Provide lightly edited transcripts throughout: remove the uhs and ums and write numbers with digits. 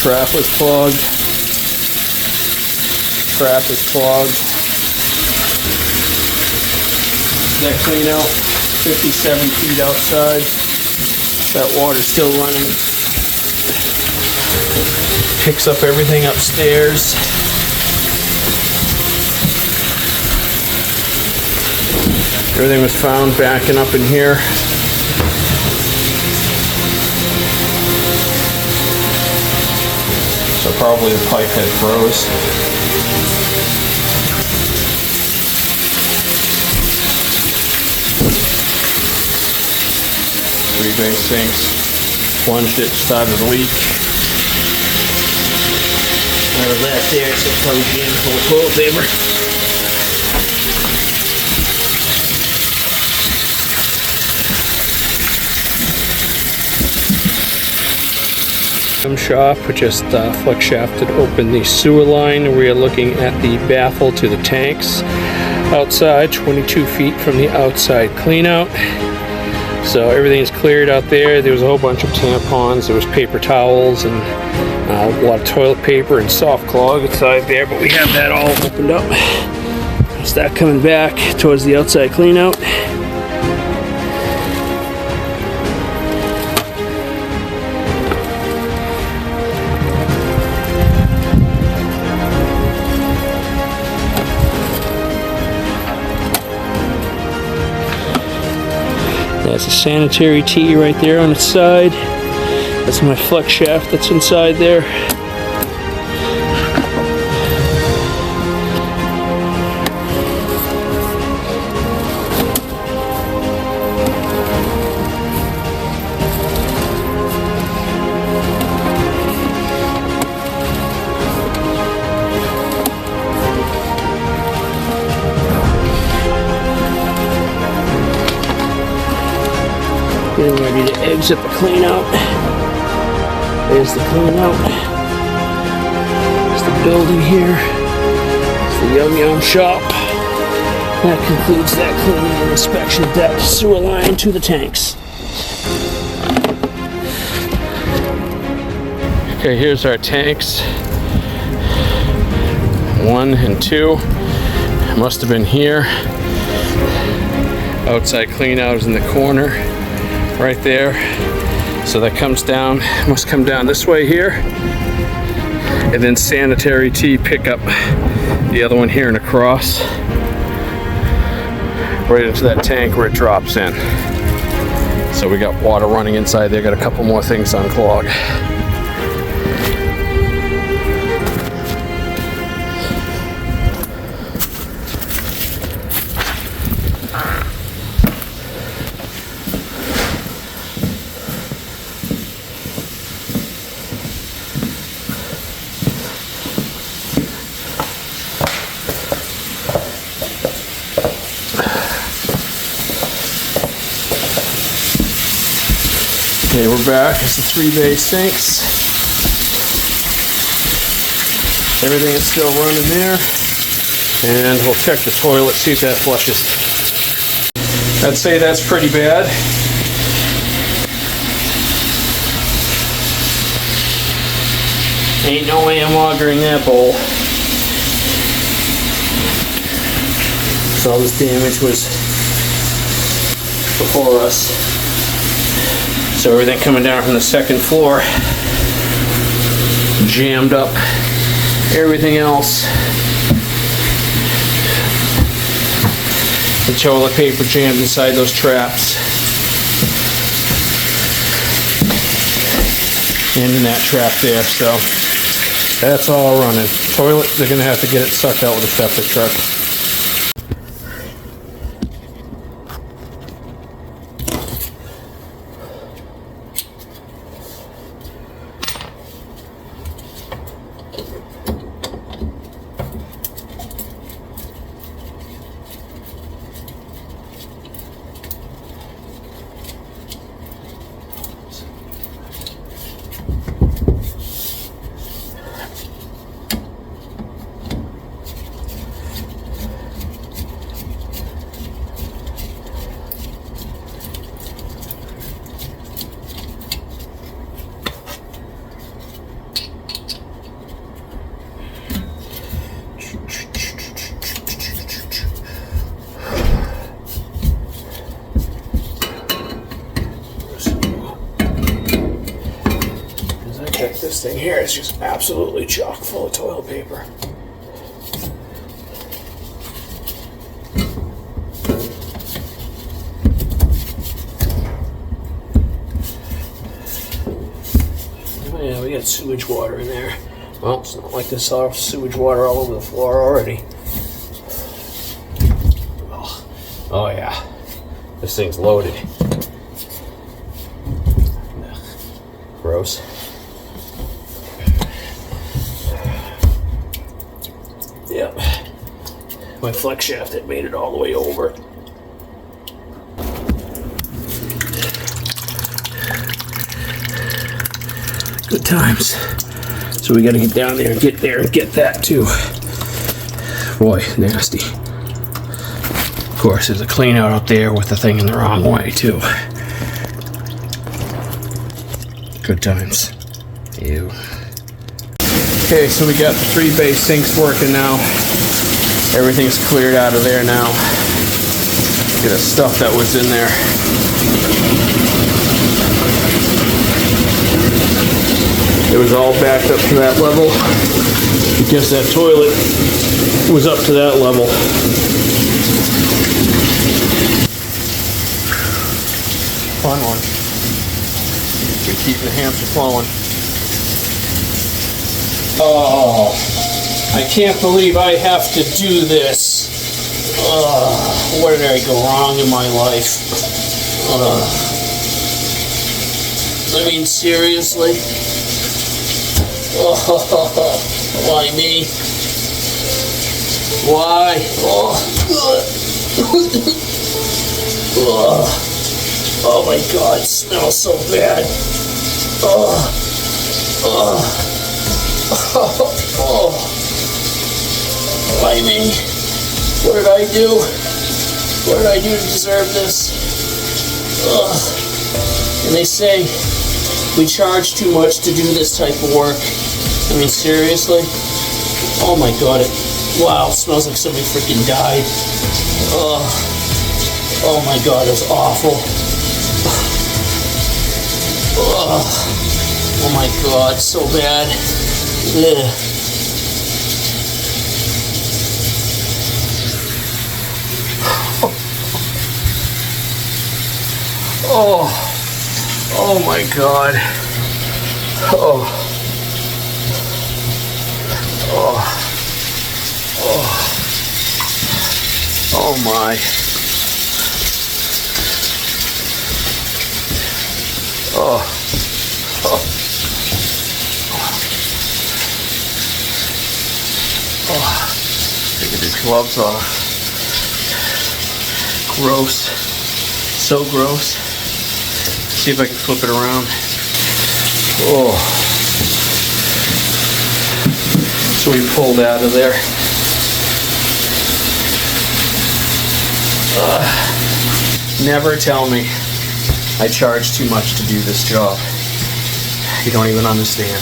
Trap was clogged. Trap is clogged. That clean out, 57 feet outside. That water's still running. Picks up everything upstairs. Everything was found backing up in here. So probably the pipe had froze. Three-bay sinks, plunged it, started to leak. Out of that there, it's a plunge in full of toilet paper. Shop, just flex shafted open the sewer line. We are looking at the baffle to the tanks outside, 22 feet from the outside clean out. So everything is cleared out there. There was a whole bunch of tampons, there was paper towels and a lot of toilet paper and soft clog inside there, but we have that all opened up. There's that coming back towards the outside clean out. That's a sanitary tee right there on its side. That's my flex shaft that's inside there. Getting ready to exit the clean out. There's the clean out. There's the building here. It's the Yum Yum shop. That concludes that cleaning and inspection of that sewer line to the tanks. Okay, here's our tanks. 1 and 2. Must have been here. Outside clean out is in the corner. Right there. So that comes down, must come down this way here. And then sanitary tee pickup. The other one here and across. Right into that tank where it drops in. So we got water running inside there, got a couple more things on clog. Okay, we're back. It's the 3-bay sinks. Everything is still running there. And we'll check the toilet, see if that flushes. I'd say that's pretty bad. Ain't no way I'm augering that bowl. So all this damage was before us. So everything coming down from the second floor jammed up everything else. The toilet paper jammed inside those traps. And in that trap there, so that's all running. Toilet, they're gonna have to get it sucked out with a septic truck. Check this thing here. It's just absolutely chock full of toilet paper. Oh yeah, we got sewage water in there. Well, it's not like there's sewage water all over the floor already. Oh yeah, this thing's loaded. Gross. Yep. My flex shaft had made it all the way over. Good times. So we gotta get down there and get that too. Boy, nasty. Of course, there's a clean out up there with the thing in the wrong way too. Good times. Ew. Okay, so we got the 3 bay sinks working now. Everything's cleared out of there now. Look at the stuff that was in there. It was all backed up to that level because that toilet was up to that level. Fun one. We're keeping the hamster flowing. Oh, I can't believe I have to do this. Where did I go wrong in my life? I mean, seriously? Why me? Why? Oh my God, it smells so bad. Why me? What did I do? What did I do to deserve this? And they say we charge too much to do this type of work. I mean, seriously? Oh my God, wow, it smells like somebody freaking died. Oh my God, it was awful. Oh my God, so bad. Ugh. Oh my God. Oh my. Take these gloves off. Gross. So gross. See if I can flip it around. So we pulled out of there. Never tell me I charge too much to do this job. You don't even understand.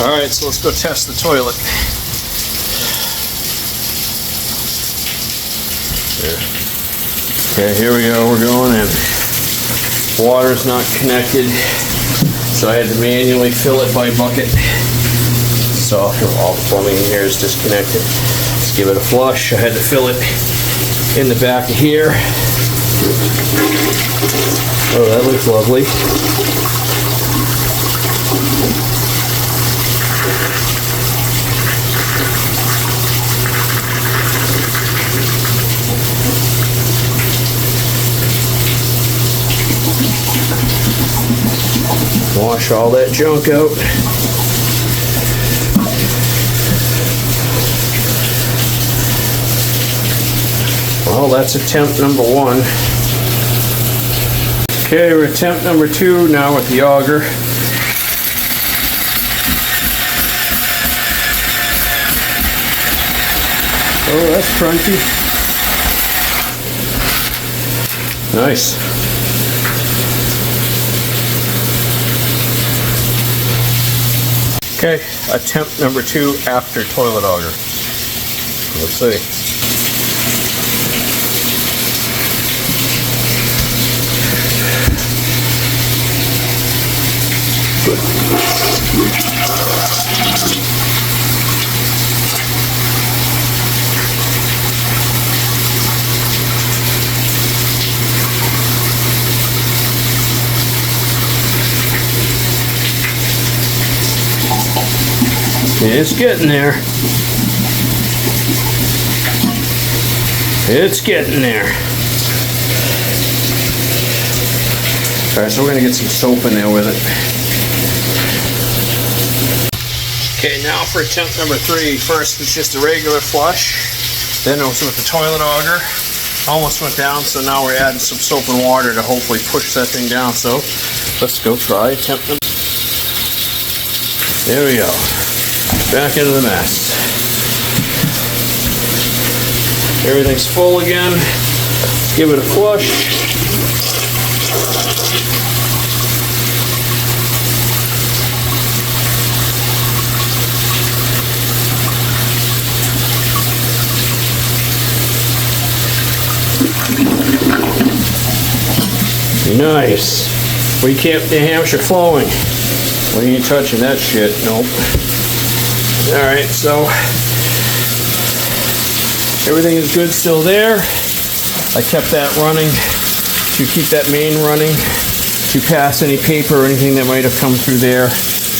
Alright, so let's go test the toilet. Okay, here we go, we're going in. Water's not connected, so I had to manually fill it by bucket. So all the plumbing in here is disconnected. Let's give it a flush. I had to fill it in the back of here. Oh, that looks lovely. Wash all that junk out. Well, that's attempt number 1. Okay, we're attempt number 2 now with the auger. Oh, that's crunchy. Nice. Okay, attempt number 2 after toilet auger. Let's see. It's getting there. It's getting there. Alright, so we're going to get some soap in there with it. Okay, now for attempt number 3. First, it's just a regular flush. Then it was with the toilet auger. Almost went down, so now we're adding some soap and water to hopefully push that thing down. So, let's go try attempt number. There we go. Back into the mess. Everything's full again. Let's give it a flush. Nice. We kept the Hampshire flowing. We ain't touching that shit. Nope. Alright, so everything is good still there. I kept that running to keep that main running to pass any paper or anything that might have come through there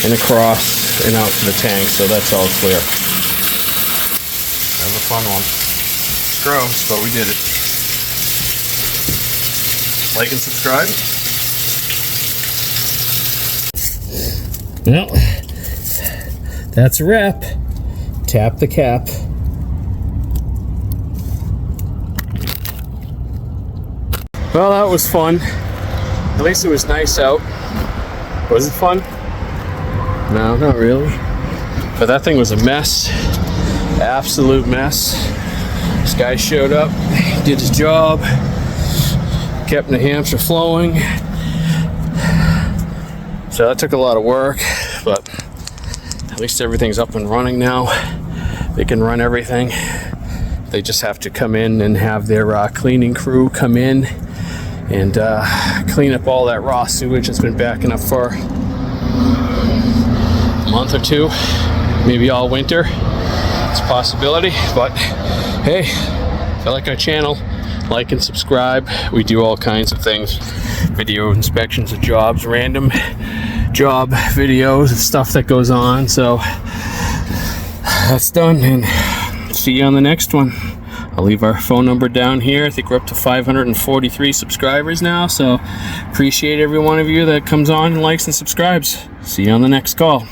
and across and out to the tank, so that's all clear. That was a fun one. It's gross, but we did it. Like and subscribe. Well, that's a wrap. Tap the cap. Well, that was fun. At least it was nice out. Was it fun? No, not really. But that thing was a mess. Absolute mess. This guy showed up, did his job, kept the Hampshire flowing. So that took a lot of work, but at least everything's up and running now. They can run everything. They just have to come in and have their cleaning crew come in and clean up all that raw sewage that's been backing up for a month or two, maybe all winter. It's a possibility, but hey, if you like our channel, like and subscribe. We do all kinds of things. Video inspections of jobs, random job videos and stuff that goes on. So that's done, and see you on the next one. I'll leave our phone number down here. I think we're up to 543 subscribers now, so appreciate every one of you that comes on and likes and subscribes. See you on the next call.